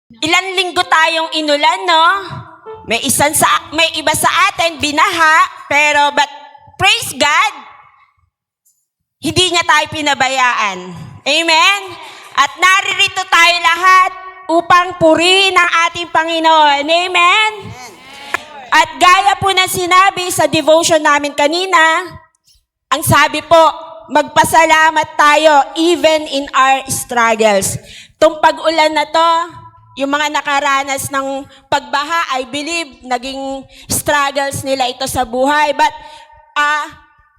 Ilang linggo tayong inulan, no? May iba sa atin binaha, but praise God, hindi niya tayo pinabayaan. Amen? At naririto tayo lahat upang purihin ang ating Panginoon. Amen? At gaya po ng sinabi sa devotion namin kanina, ang sabi po, magpasalamat tayo even in our struggles. Itong pag-ulan na to, yung mga nakaranas ng pagbaha, I believe, naging struggles nila ito sa buhay. But,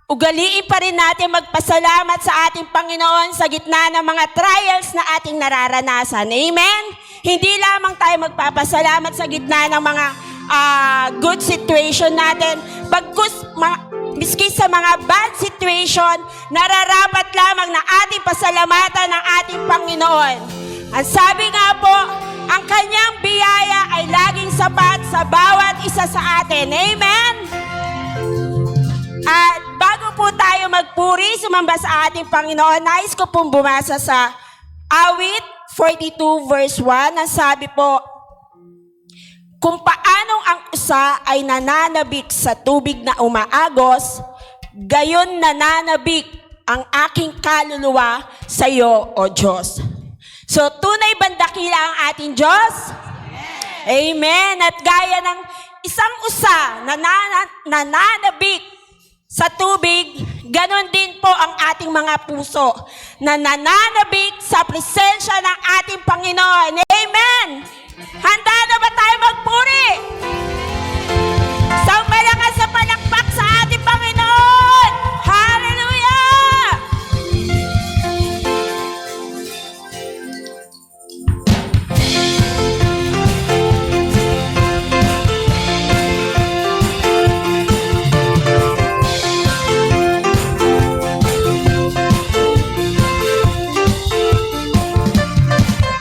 ugaliin pa rin natin magpasalamat sa ating Panginoon sa gitna ng mga trials na ating nararanasan. Amen? Hindi lamang tayo magpapasalamat sa gitna ng mga good situation natin. Miski sa mga bad situation, nararapat lamang na ating pasalamatan ng ating Panginoon. Ang sabi nga po, ang kanyang biyaya ay laging sapat sa bawat isa sa atin. Amen? At bago po tayo magpuri, sumamba sa ating Panginoon, nais ko pong bumasa sa Awit 42 verse 1. Ang sabi po, kung paanong ang usa ay nananabik sa tubig na umaagos, gayon nananabik ang aking kaluluwa sa iyo, O Diyos. So, tunay bang dakila ang ating Diyos? Amen. At gaya ng isang usa na nananabik sa tubig, ganon din po ang ating mga puso na nananabik sa presensya ng ating Panginoon. Amen. Handa na ba tayo magpuri? Isang malakas na palakpak sa ating Panginoon. Hallelujah!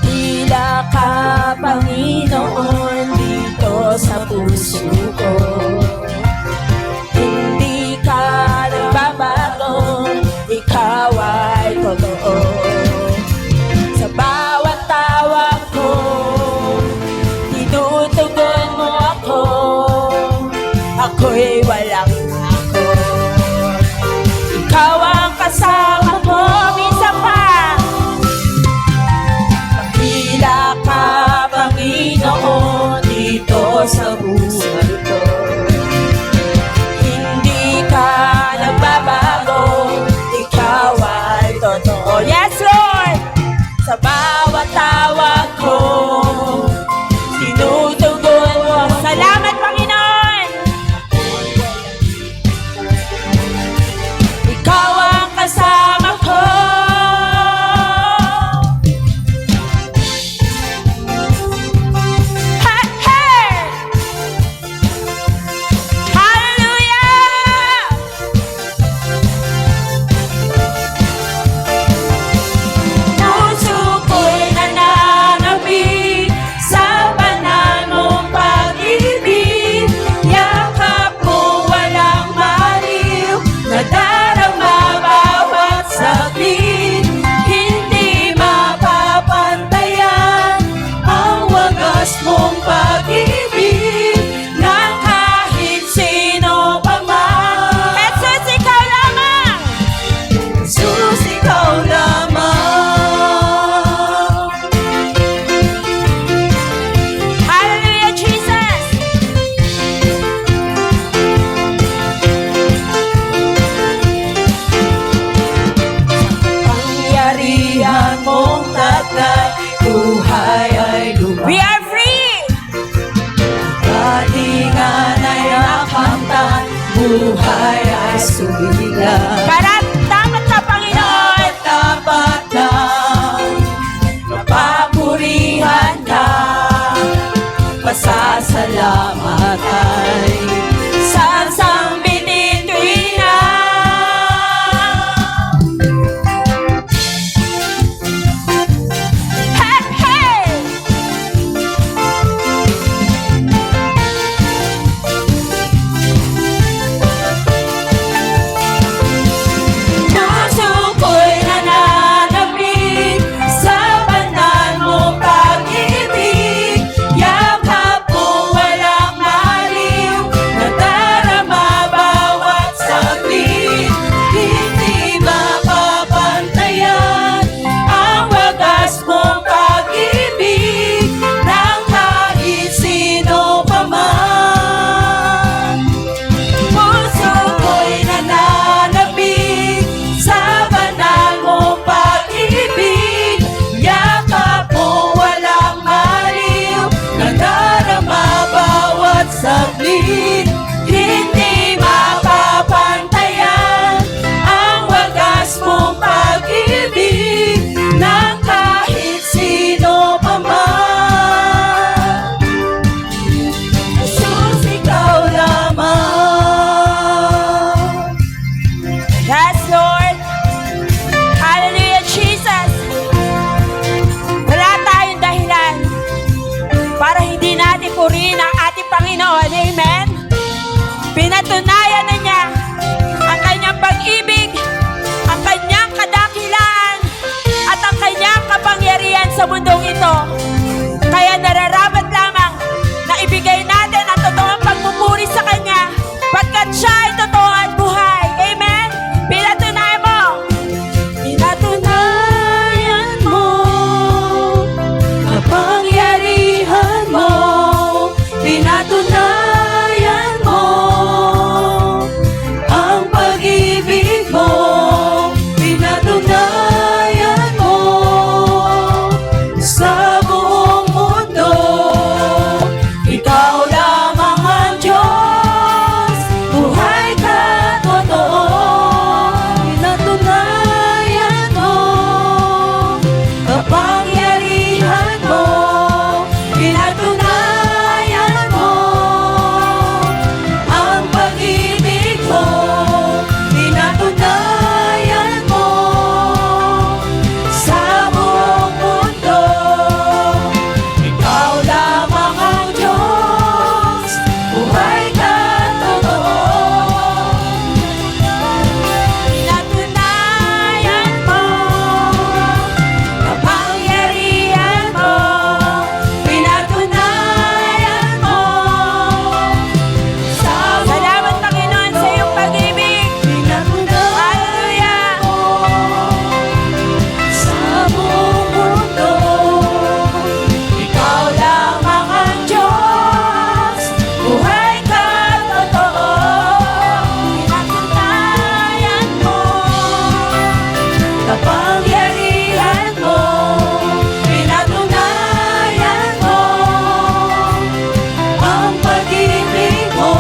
Tila ka, Panginoon, dito sa puso ko. Hindi ka nagbabago, ikaw ay totoo. Sa bawat tawag ko, tinutugon mo ako. Ako'y walang ako. Ikaw ang kasama ko, minsan pa. Tila ka, Panginoon, dito sa buhay ko. Hindi ka nagbabago, ikaw ay totoo. Yes, Lord! Sa bawat tawag ko, tinutugon mo. Salamat, Panginoon! Ikaw ang kasama ko. Mong pag-ibig ng kahit sino pa man. Jesus, ikaw lamang! Jesus, ikaw lamang! Hallelujah, Jesus! Pangyarihan mong taglay, buhay ay lumang. We are galingan ay nakamtan, buhay ay sumila. Karapat-dapat na, Panginoon! Karapat-dapat na, mapapurihan ka, pasasalamat ay sansang binituina. Hey, hey! sa mundong ito. Kaya nararapat lamang na ibigay natin ang totoong pagpupuri sa Kanya, pagkat Siya ay totoo at buhay. Amen? Pinatunayan mo. Pinatunayan mo. Kapangyarihan mo, pinatunayan mo ang pag-ibig mo, pinatunayan mo sa buong mundo. Ikaw lamang ang Diyos, buhay ka totoo, pinatunayan mo kapangyarihan mo, pinatunayan mo ang pag-ibig mo, pinatunayan mo sa buong mundo. Ikaw lamang ang Diyos, buhay ka totoo, pinatunayan mo kapangyarihan mo, pinatunayan mo sa Salamat, Panginoon, sa iyong pag-ibig. Hallelujah! sa buong mundo. Ikaw lamang ang Diyos, buhay ka totoo, pinatunayan mo kapangyarihan mo, pinatunayan mo ang pag-ibig mo,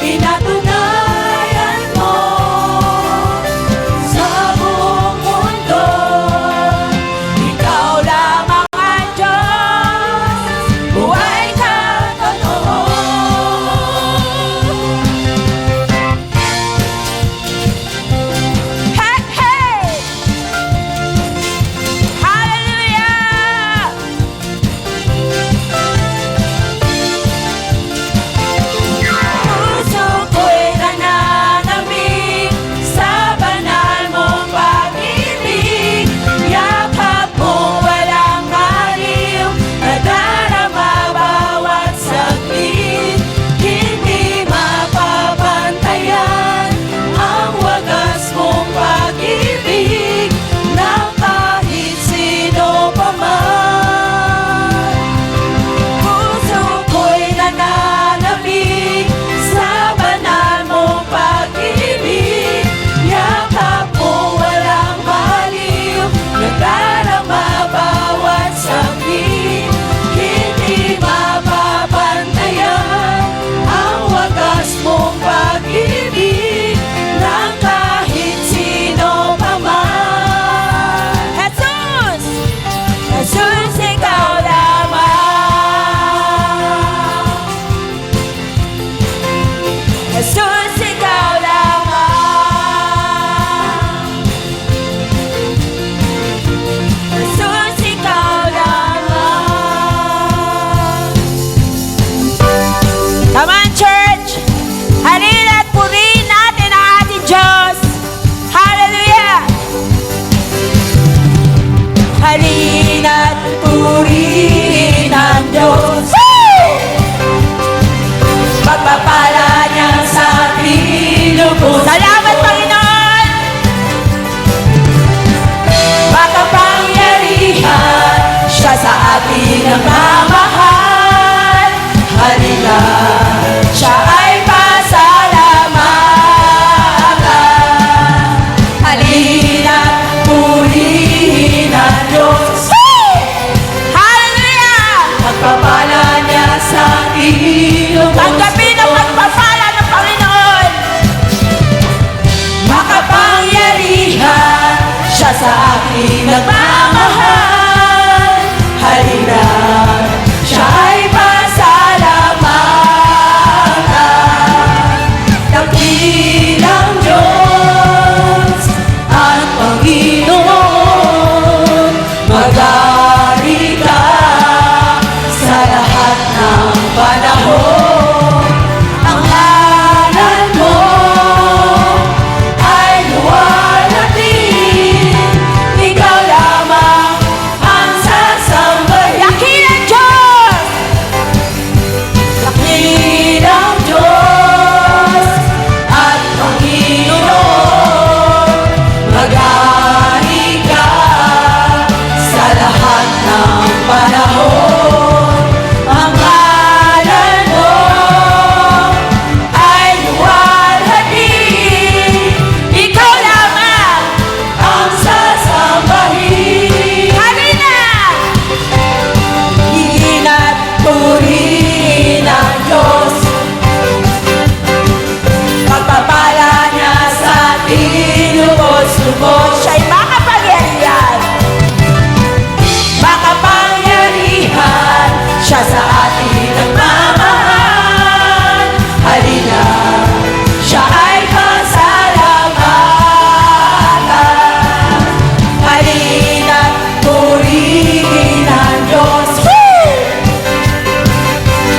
pinatunayan mo sa buong mundo. Ikaw lamang ang Diyos, buhay ka totoo. Hey, hey! Hallelujah! Puso ko'y nananamig sa banal mong pag-ibig. Yakap mo walang aliw, nadarama bawat saglit. Hindi mapapantayan ang wagas mong pag-ibig ng kahit sino pa man. Puso ko'y nananabig sa banal mong pag-ibig. Yakap mo walang baliw, nadarama bawat saglit. Hindi mapapantayan ang wagas mong pag-ibig ng kahit sino pa man. Jesus! Jesus, ikaw lamang. Jesus, ikaw lamang. Jesus, ikaw lamang. Come on, church! Halina at purihin natin ang ating Diyos! Hallelujah! Halina't purihin ang Diyos. Pagpapala niya sa ating lubos. Salamat, Panginoon! Makapangyarihan siya sa ating nagmamahal. Halina, siya ay pasalamatan. Halina't purihin ang Diyos. Hallelujah! Pagpapala niya sa ating lubos. Tanggapin ang pagpapala ng Panginoon! Makapangyarihan siya sa aking nagmamahal. Halina, siya ay pasalamatan. siya sa atin nagmamahal. Halina, siya ay pasalamatan. Halina't purihin ang Diyos.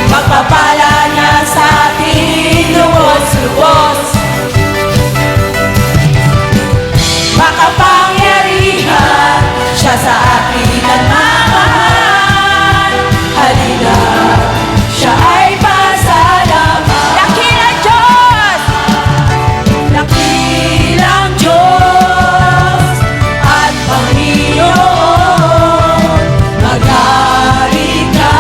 Pagpapala niya sa atin lubos-lubos. Makapangyarihan siya sa atin nagmamahal. Halina, siya ay pasalamat. Dakilang Diyos! Dakilang Diyos at Panginoon, mag-ari ka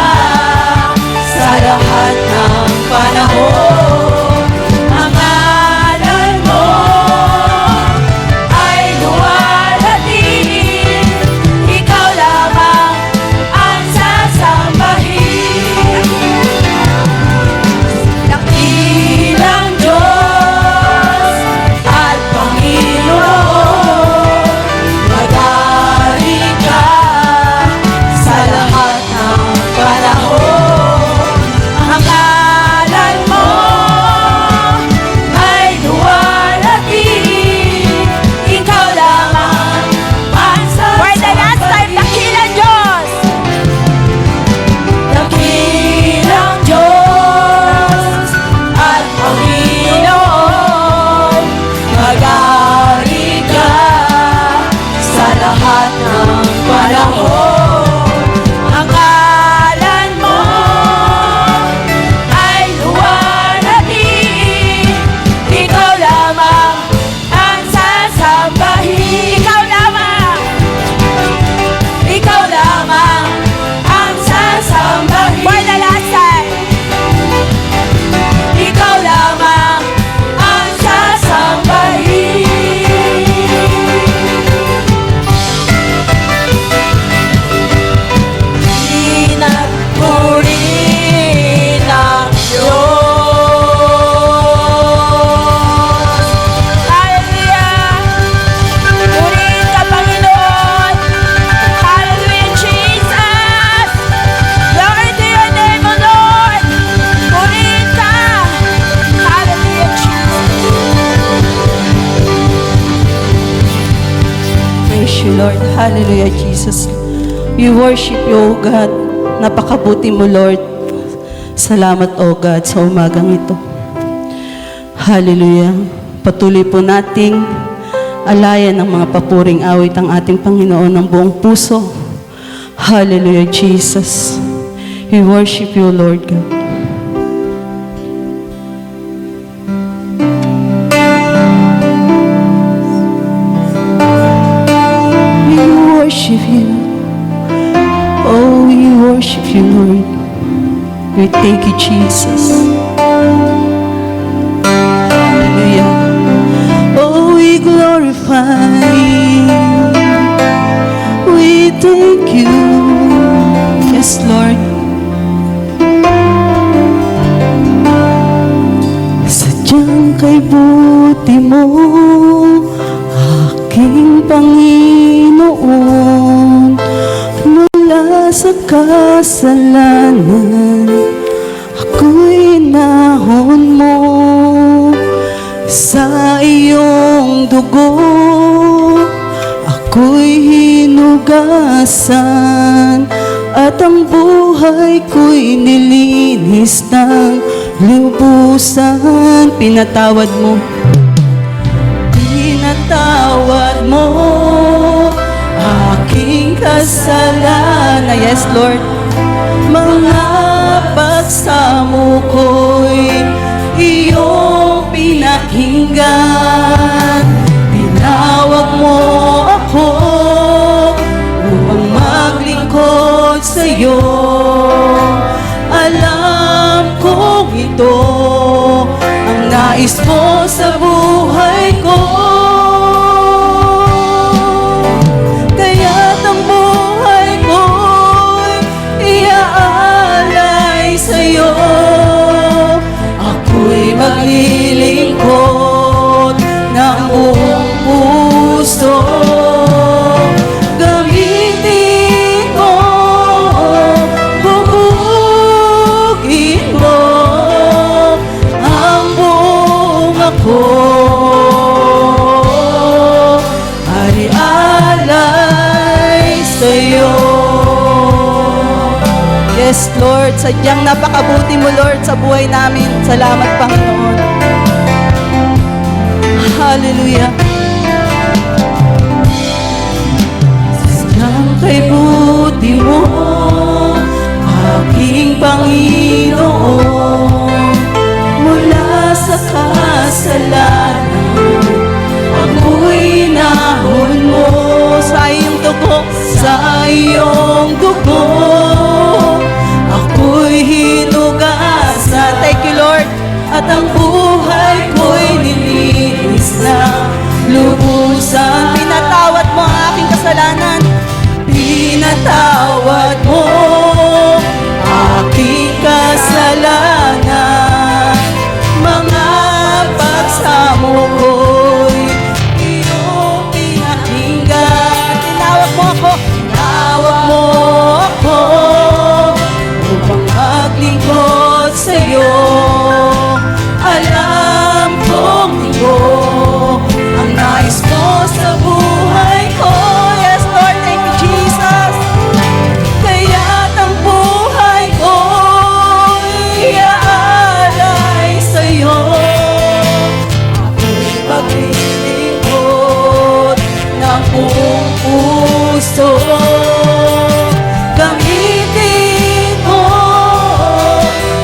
sa lahat ng panahon. Ang ngalan mo ay luwalhatiin, ikaw lamang ang sasambahin. Dakilang Diyos at Panginoon, mag-ari ka sa lahat ng panahon. Ang ngalan mo ay luwalhatiin, ikaw lamang ang For the last time, dakilang Diyos! Dakilang Diyos at Panginoon, mag-ari ka sa lahat ng panahon. Ang ngalan mo ay luwalhatiin, ikaw lamang ang sasambahin. Ikaw lamang ang sasambahin. For the last time, Ikaw lamang ang sasambahin. Pinagpuri ng Diyos. hallelujah! Purihin ka, Panginoon! Hallelujah, Jesus! Glory to your name, O Lord! Purihin ka! Hallelujah, Jesus! Praise you, Lord. Hallelujah, Jesus. We worship you, O God. Napakabuti mo, Lord. Salamat, O God, sa umagang ito. Hallelujah. Patuloy po nating alayan ng mga papuring awit ang ating Panginoon ng buong puso. Hallelujah, Jesus. We worship you, Lord God. We worship you. Oh, we worship you, Lord. We thank you, Jesus. Hallelujah. Oh, we glorify you. We thank you. Yes, Lord. Sadyang kay buti mo, aking Panginoon, mula sa kasalanan, ako'y nahon mo. Sa iyong dugo, ako'y hinugasan, at ang buhay ko'y nilinis ng lubusan. Pinatawad mo, pinatawad mo aking kasalanan. Yes, Lord. Mga pagsamo ko'y iyong pinakinggan. Tinawag mo ako upang maglingkod sa'yo. Alam kong ito ang nais mo sa buhay ko. Kaya't ang buhay ko'y iaalay sa'yo. Ako'y maglilingkod ng buong puso. Gamitin mo, bubuhay ako ay alay sa'yo. Yes, Lord, sadyang napakabuti mo, Lord, sa buhay namin. Salamat, Panginoon. Hallelujah. Sadyang kay buti mo, aking Panginoon, mula sa kasalanan, ako'y nahon mo sa iyong dugo, sa iyong dugo. Ako'y hinugasan, thank you Lord, at ang buhay ko'y nilinis na lubusan. Pinatawad mo ang aking kasalanan, pinatawad mo aking kasalanan. Mga pagsamo ko'y iyong pinakinggan. Tinawag mo ako, tinawag mo ako upang maglingkod sa'yo. Alam kong ito ang nais mo sa buhay ko. Yes, Lord, thank you, Jesus. Kaya't ang buhay ko'y iaalay sa'yo. Ako'y maglilingkod ng buong puso. Gamitin mo,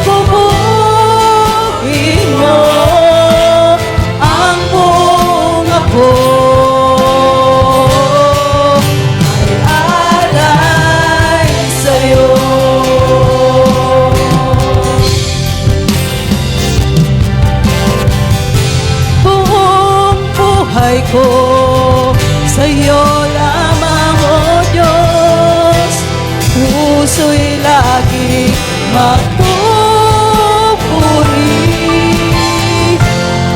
pupugin mo ang buong ako. Ay alay sa'yo. Buong buhay ko sa'yo lamang, O Diyos. Puso'y lagi magpupuri.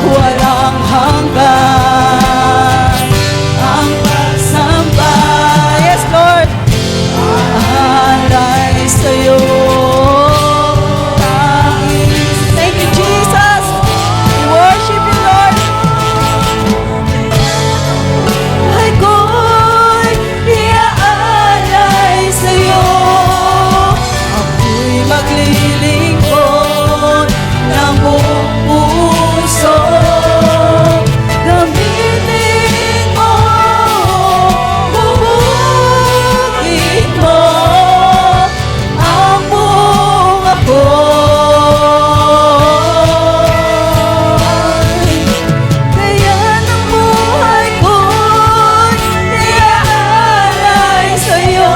Walang hanggan ang pagsamba. Yes, Lord. Alay sa'yo. Thank you, Jesus. We worship you, Lord. Ay ko'y iaalay sa'yo. Ako'y maglilingkod ng buong puso. Gamitin mo, pupugin mo ang buong ako. Kaya ng buhay ko'y iaalay sa'yo.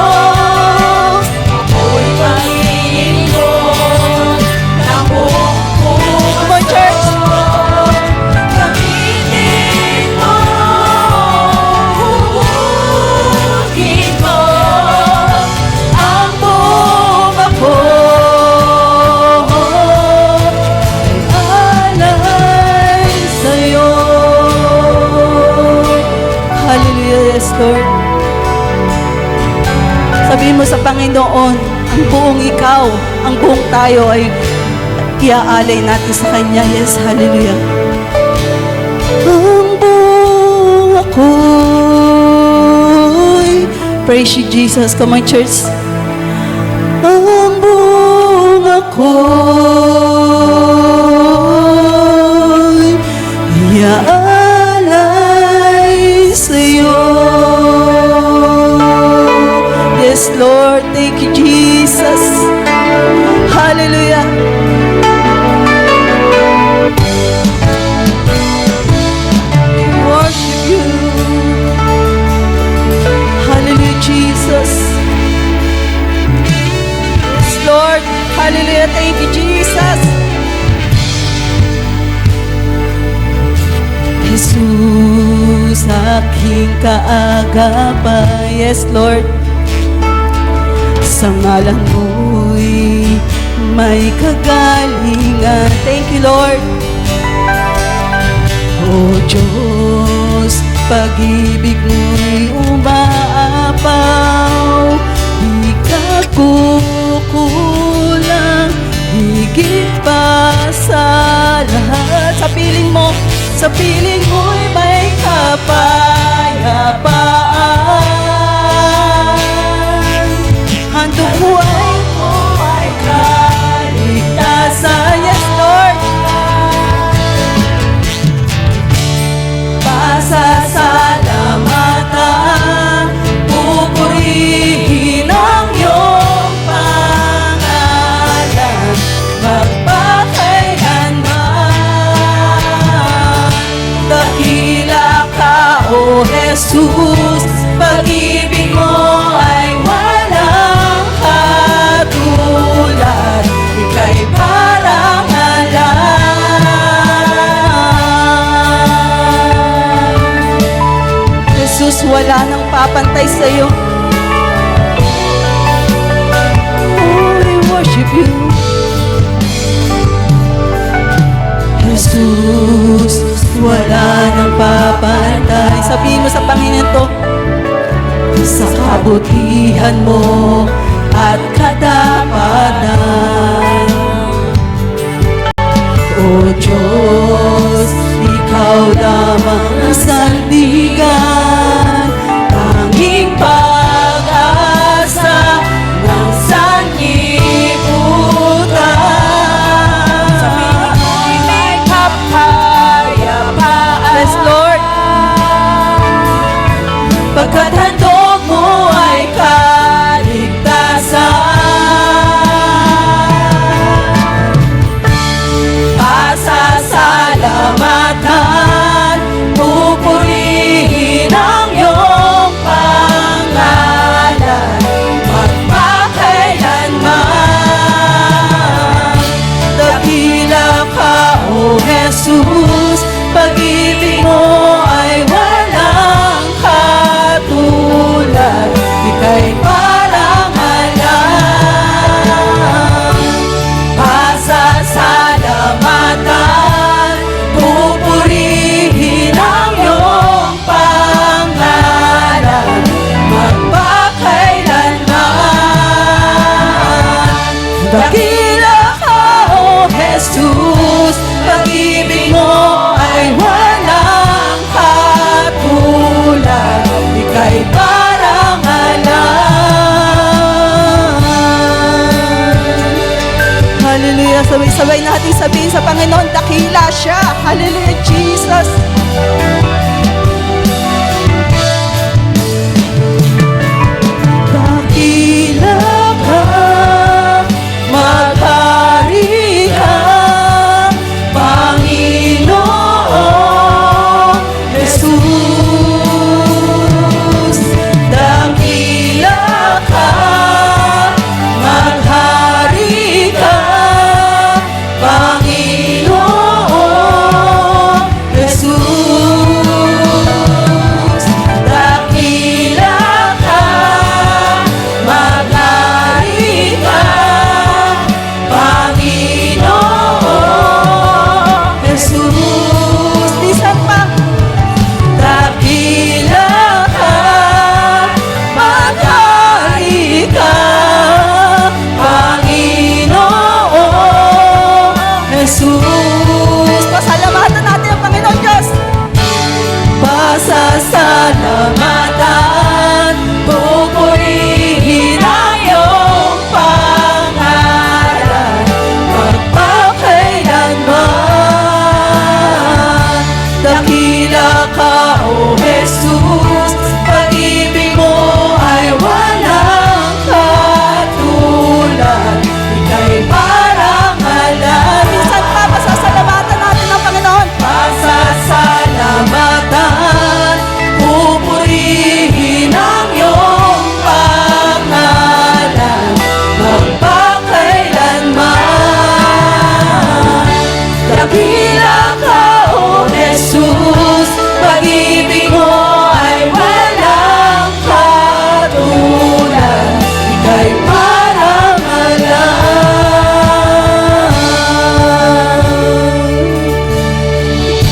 Ako'y maglilingkod ng buong puso. Come on, church. Gamitin mo, pupugin mo ang buong ako. Alay sa'yo. Hallelujah, yes, Lord. Sabihin mo sa Panginoon, ang buong ikaw, ang buong tayo ay iaalay natin sa Kanya. Yes, hallelujah. Ang buong ako'y, praise you, Jesus. Come on, church. Ang buong ako'y iaalay sa'yo. Yes, Lord. Thank you, Jesus. Hallelujah. We worship you. Hallelujah, Jesus. Yes, Lord. Hallelujah. Thank you, Jesus. Jesus, aking kaagapay. Yes, Lord. Sa ngalan mo'y may kagalingan. Thank you, Lord. O Diyos, pag-ibig mo'y umaapaw. Di ka kukulang, higit pa sa lahat. Sa piling mo, sa piling mo'y may kapayapaan. Handog buhay mo ay kaligtasan. Yes, Lord. Pasasalamatan, pupurihin ang iyong pangalan, magpakailanman. Dakila ka, O Jesus, pag-ibig mo ay walang katulad, ika'y parang alam. Jesus, wala nang papantay sa'yo. Oh, we worship you. Jesus, wala nang papantay. Sabihin mo sa Panginoon to, sa kabutihan mo at katapatan. O Diyos, ikaw lamang ang sandigan, tanging pag-asa ng sanlibutan. Sa piling mo'y may kapayapaan. Yes, Lord. Pagkat handog mo ay kaligtasan. Pasasalamatan, pupurihin ang iyong pangalan, magpakailanman. Dakila ka, O Jesus, pag-ibig mo ay walang katulad, ika'y parang alam. Pasasalamatan, pupurihin ang iyong pangalan, magpakailanman. Dakila ka, O Jesus, pag-ibig mo ay walang katulad, ika'y parang alam. Hallelujah. Sabay-sabay natin sabihin sa Panginoon, dakila siya. Hallelujah, Jesus. Dakila ka, maghari ka, Panginoon Jesus. Dakila ka, maghari ka, Panginoon Jesus. Dakila ka, maghari ka, Panginoon Jesus. Isa pa. Dakila ka, maghari ka, Panginoon Jesus. Pasalamatan natin ang Panginoon Diyos. Pasasalamatan, pupurihin ang iyong pangalan, magpakailanman. Dakila ka, O Jesus, pag-ibig mo ay walang katulad, ika'y parang alam. Minsan pa, pasasalamatan natin ang Panginoon. Pasasalamatan, pupurihin ang iyong pangalan, magpakailanman. Dakila ka, O Jesus, pag-ibig mo ay walang katulad, ika'y parang alam.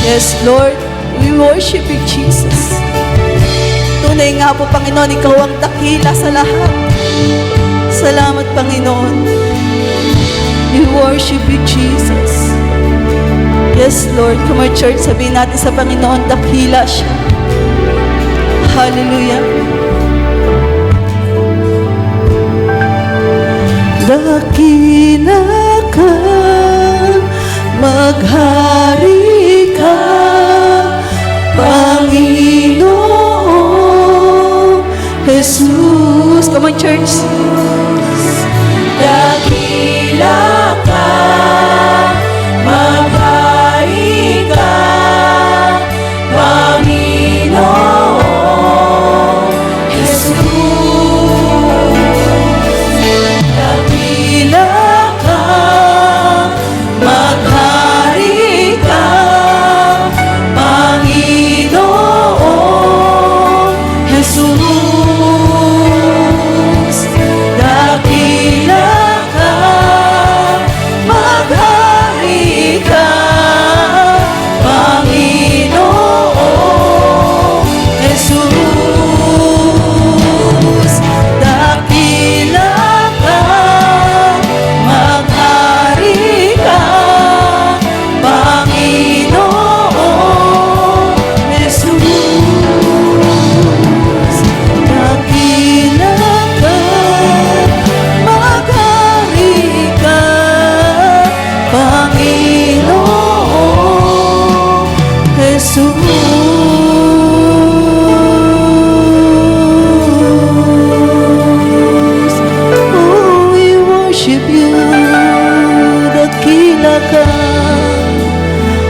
Yes, Lord, we worship you, Jesus. Tunay nga po, Panginoon, ikaw ang dakila sa lahat. Salamat, Panginoon. We worship you, Jesus. Yes, Lord. Come on, church. Sabihin natin sa Panginoon, dakila siya. Hallelujah. Dakila ka, maghari ka, Panginoon Jesus. Come on, church. Dakila ka, maghari ka, Panginoon Jesus. Dakila ka, maghari ka, Panginoon Jesus. Dakila ka, maghari ka, Panginoon Jesus. Dakila ka, maghari ka, Panginoon Jesus. Dakila ka, maghari ka, Panginoon Jesus. Oh, we worship you, dakila ka.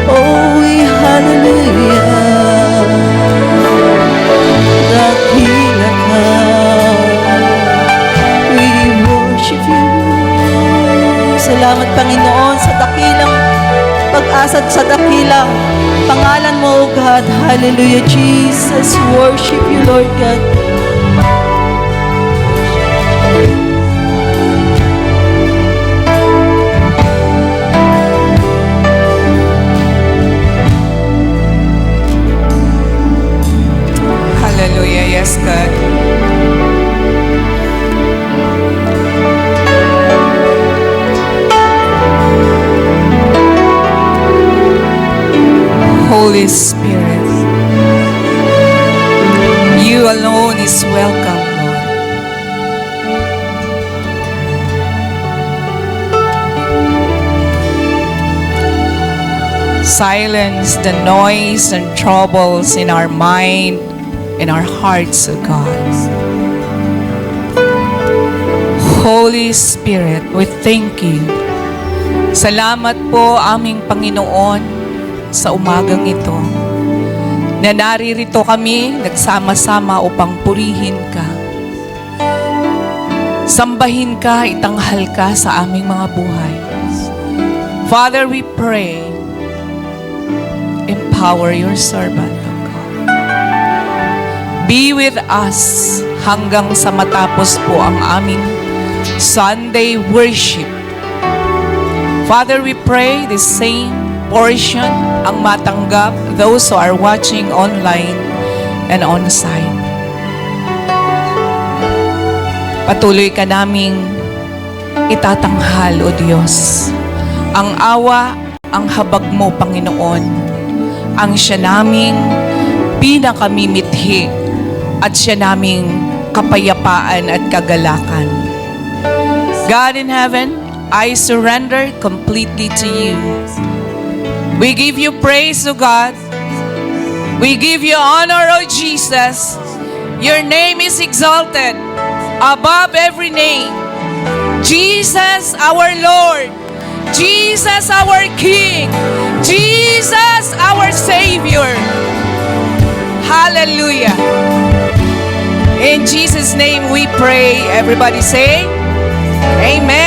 Oh, we hallelujah, dakila ka. We worship you. Salamat, Panginoon, sa dakilang pag-asa at sa dakilang pangalan mo, O God. Hallelujah, Jesus. Worship you, Lord God. Hallelujah. Yes, God. Holy Spirit, you alone is welcome, Lord. Silence the noise and troubles in our mind, in our hearts, O God. Holy Spirit, we thank you. Salamat po, aming Panginoon, sa umagang ito, na naririto kami nagsama-sama upang purihin ka, sambahin ka, itanghal ka sa aming mga buhay. Father, we pray, empower your servant, O God. Be with us hanggang sa matapos po ang aming Sunday worship. Father, we pray the same portion ang matanggap those who are watching online and on-site. Patuloy ka naming itatanghal, O Diyos, ang awa, ang habag mo, Panginoon, ang siya naming pinakamimithi at siya naming kapayapaan at kagalakan. God in heaven, I surrender completely to you. We give you praise, O God. We give you honor, O Jesus. Your name is exalted above every name. Jesus, our Lord. Jesus, our King. Jesus, our Savior. Hallelujah. In Jesus' name we pray. Everybody say, Amen.